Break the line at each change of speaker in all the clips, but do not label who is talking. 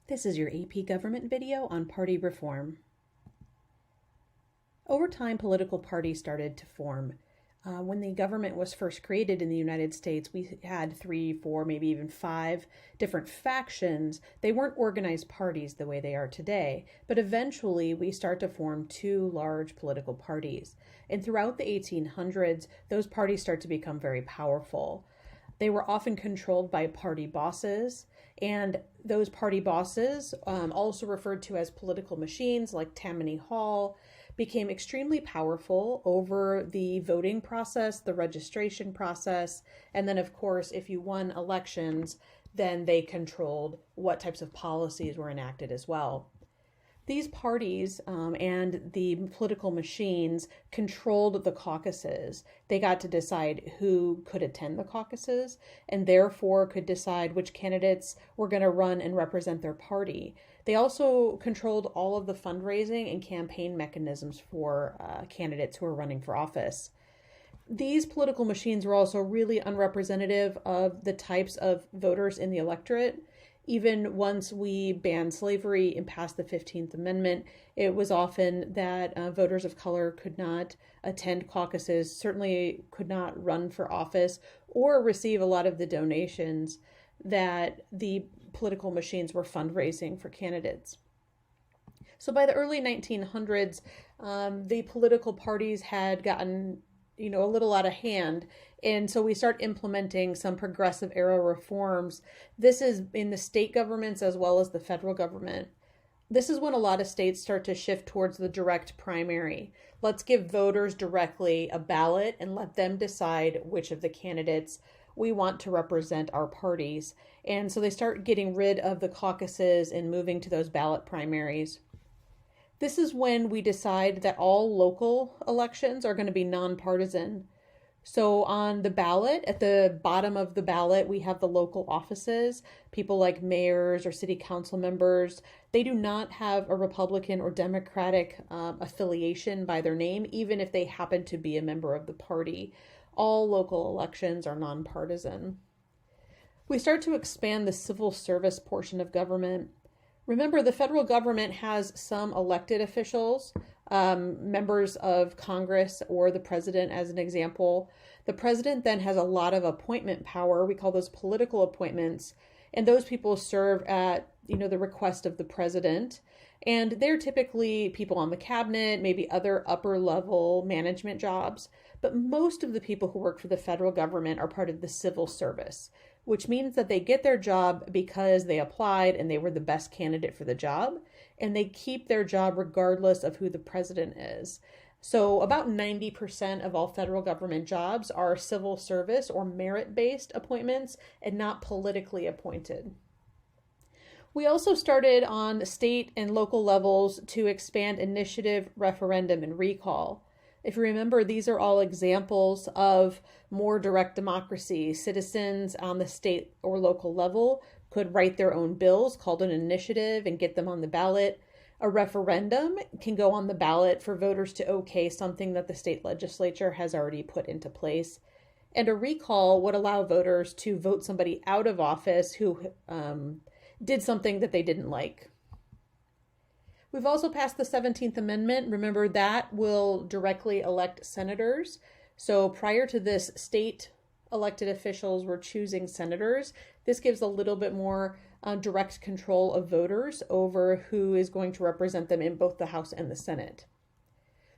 This is your AP Government video on party reform. Over time, political parties started to form. When the government was first created in the United States, we had 3, 4, maybe even 5 different factions. They weren't organized parties the way they are today, but eventually we start to form 2 large political parties. And throughout the 1800s, those parties start to become very powerful. They were often controlled by party bosses, and those party bosses, also referred to as political machines like Tammany Hall, became extremely powerful over the voting process, the registration process, and then of course, if you won elections, then they controlled what types of policies were enacted as well. These parties and the political machines controlled the caucuses. They got to decide who could attend the caucuses and therefore could decide which candidates were going to run and represent their party. They also controlled all of the fundraising and campaign mechanisms for candidates who are running for office. These political machines were also really unrepresentative of the types of voters in the electorate. Even once we banned slavery and passed the 15th Amendment, it was often that voters of color could not attend caucuses, certainly could not run for office or receive a lot of the donations that the political machines were fundraising for candidates. So by the early 1900s, the political parties had gotten a little out of hand. And so we start implementing some progressive era reforms. This is in the state governments as well as the federal government. This is when a lot of states start to shift towards the direct primary. Let's give voters directly a ballot and let them decide which of the candidates we want to represent our parties. And so they start getting rid of the caucuses and moving to those ballot primaries. This is when we decide that all local elections are going to be nonpartisan. So on the ballot, at the bottom of the ballot, we have the local offices. People like mayors or city council members, they do not have a Republican or Democratic affiliation by their name, even if they happen to be a member of the party. All local elections are nonpartisan. We start to expand the civil service portion of government. Remember, the federal government has some elected officials, members of Congress or the president as an example. The president then has a lot of appointment power. We call those political appointments. And those people serve at, the request of the president. And they're typically people on the cabinet, maybe other upper level management jobs. But most of the people who work for the federal government are part of the civil service, which means that they get their job because they applied and they were the best candidate for the job, and they keep their job regardless of who the president is. So about 90% of all federal government jobs are civil service or merit-based appointments and not politically appointed. We also started on state and local levels to expand initiative, referendum, and recall. If you remember, these are all examples of more direct democracy. Citizens on the state or local level could write their own bills called an initiative and get them on the ballot. A referendum can go on the ballot for voters to okay something that the state legislature has already put into place. And a recall would allow voters to vote somebody out of office who did something that they didn't like. We've also passed the 17th Amendment. Remember, that will directly elect senators. So prior to this, state elected officials were choosing senators. This gives a little bit more direct control of voters over who is going to represent them in both the House and the Senate.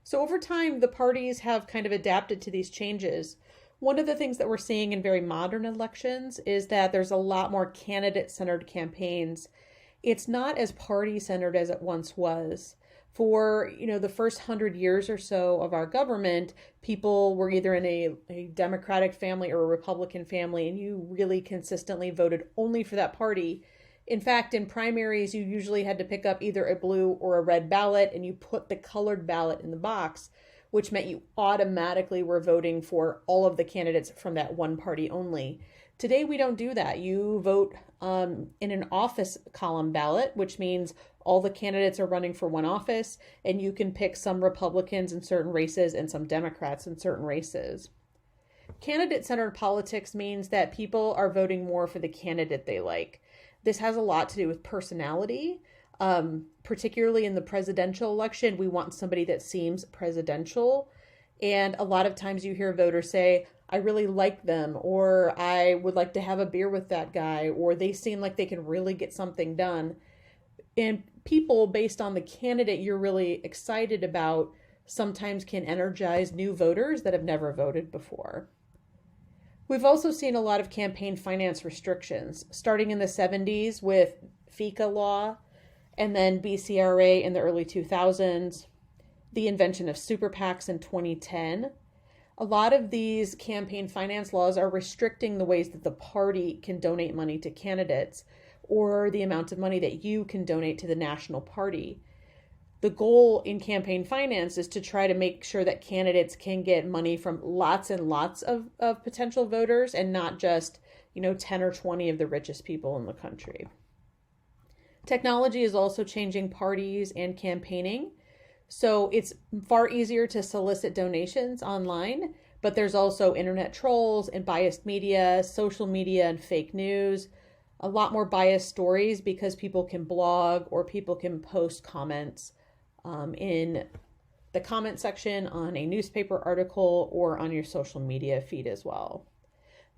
So over time, the parties have kind of adapted to these changes. One of the things that we're seeing in very modern elections is that there's a lot more candidate-centered campaigns. It's not as party-centered as it once was. For, the first 100 years or so of our government, people were either in a Democratic family or a Republican family, and you really consistently voted only for that party. In fact, in primaries, you usually had to pick up either a blue or a red ballot, and you put the colored ballot in the box, which meant you automatically were voting for all of the candidates from that one party only. Today, we don't do that. You vote in an office column ballot, which means all the candidates are running for one office, and you can pick some Republicans in certain races and some Democrats in certain races. Candidate-centered politics means that people are voting more for the candidate they like. This has a lot to do with personality. Particularly in the presidential election, we want somebody that seems presidential. And a lot of times you hear voters say, I really like them, or I would like to have a beer with that guy, or they seem like they can really get something done. And people, based on the candidate you're really excited about, sometimes can energize new voters that have never voted before. We've also seen a lot of campaign finance restrictions, starting in the 70s with FICA law, and then BCRA in the early 2000s, the invention of super PACs in 2010. A lot of these campaign finance laws are restricting the ways that the party can donate money to candidates, or the amount of money that you can donate to the national party. The goal in campaign finance is to try to make sure that candidates can get money from lots and lots of potential voters, and not just, 10 or 20 of the richest people in the country. Technology is also changing parties and campaigning. So it's far easier to solicit donations online, but there's also internet trolls and biased media, social media, and fake news. A lot more biased stories because people can blog or people can post comments in the comment section on a newspaper article or on your social media feed as well.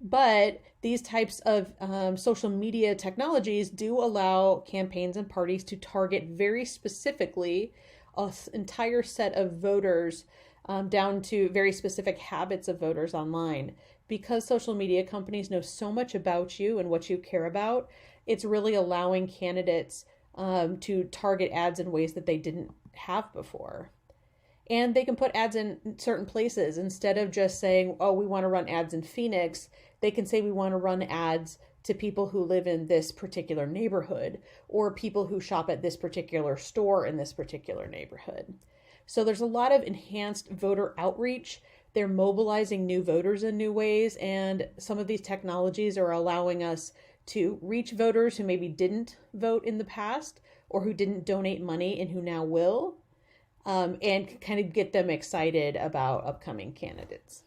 But these types of social media technologies do allow campaigns and parties to target very specifically an entire set of voters, down to very specific habits of voters online. Because social media companies know so much about you and what you care about, it's really allowing candidates to target ads in ways that they didn't have before. And they can put ads in certain places. Instead of just saying, oh, we want to run ads in Phoenix, they can say we want to run ads to people who live in this particular neighborhood, or people who shop at this particular store in this particular neighborhood. So there's a lot of enhanced voter outreach. They're mobilizing new voters in new ways, and some of these technologies are allowing us to reach voters who maybe didn't vote in the past, or who didn't donate money and who now will, and kind of get them excited about upcoming candidates.